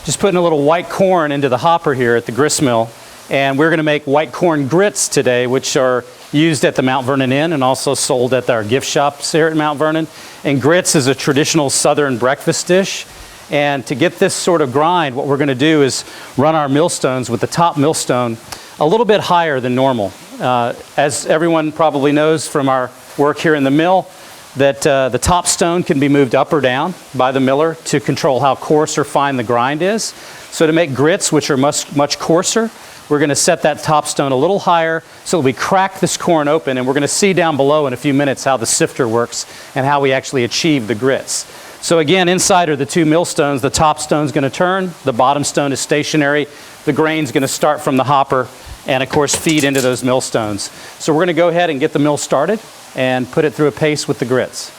Just putting a little white corn into the hopper here at the gristmill, and we're going to make white corn grits today, which are used at the Mount Vernon Inn and also sold at our gift shops here at Mount Vernon. And grits is a traditional southern breakfast dish. And to get this sort of grind, what we're going to do is run our millstones with the top millstone a little bit higher than normal. As everyone probably knows from our work here in the mill, that the top stone can be moved up or down by the miller to control how coarse or fine the grind is. So to make grits, which are much coarser, we're going to set that top stone a little higher so that we crack this corn open, and we're going to see down below in a few minutes how the sifter works and how we actually achieve the grits. So again, inside are the two millstones. The top stone's going to turn, the bottom stone is stationary, the grain's going to start from the hopper and of course feed into those millstones. So we're going to go ahead and get the mill started and put it through a pace with the grits.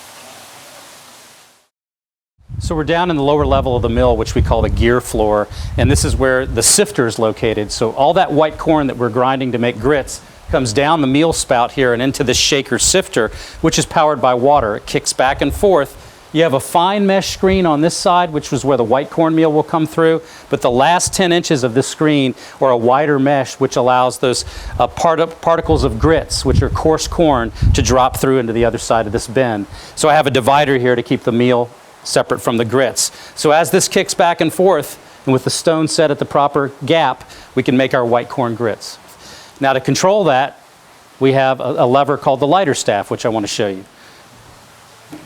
So we're down in the lower level of the mill, which we call the gear floor, and this is where the sifter is located. So all that white corn that we're grinding to make grits comes down the meal spout here and into this shaker sifter, which is powered by water. It kicks back and forth. You have a fine mesh screen on this side, which is where the white cornmeal will come through, but the last 10 inches of this screen are a wider mesh, which allows those particles of grits, which are coarse corn, to drop through into the other side of this bin. So I have a divider here to keep the meal separate from the grits. So as this kicks back and forth, and with the stone set at the proper gap, we can make our white corn grits. Now to control that, we have a lever called the lighter staff, which I want to show you.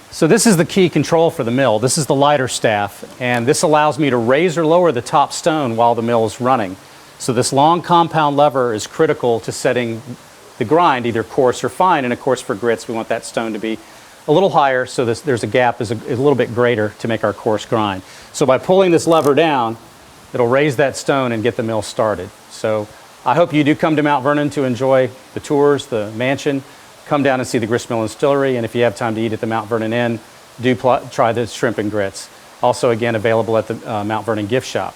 So this is the key control for the mill. This is the lighter staff, and this allows me to raise or lower the top stone while the mill is running. So this long compound lever is critical to setting the grind, either coarse or fine, and of course for grits we want that stone to be a little higher so there's a gap is a little bit greater to make our coarse grind. So by pulling this lever down, it'll raise that stone and get the mill started. So I hope you do come to Mount Vernon to enjoy the tours, the mansion. Come down and see the gristmill and distillery, and if you have time to eat at the Mount Vernon Inn, do try the shrimp and grits. Also, again, available at the Mount Vernon gift shop.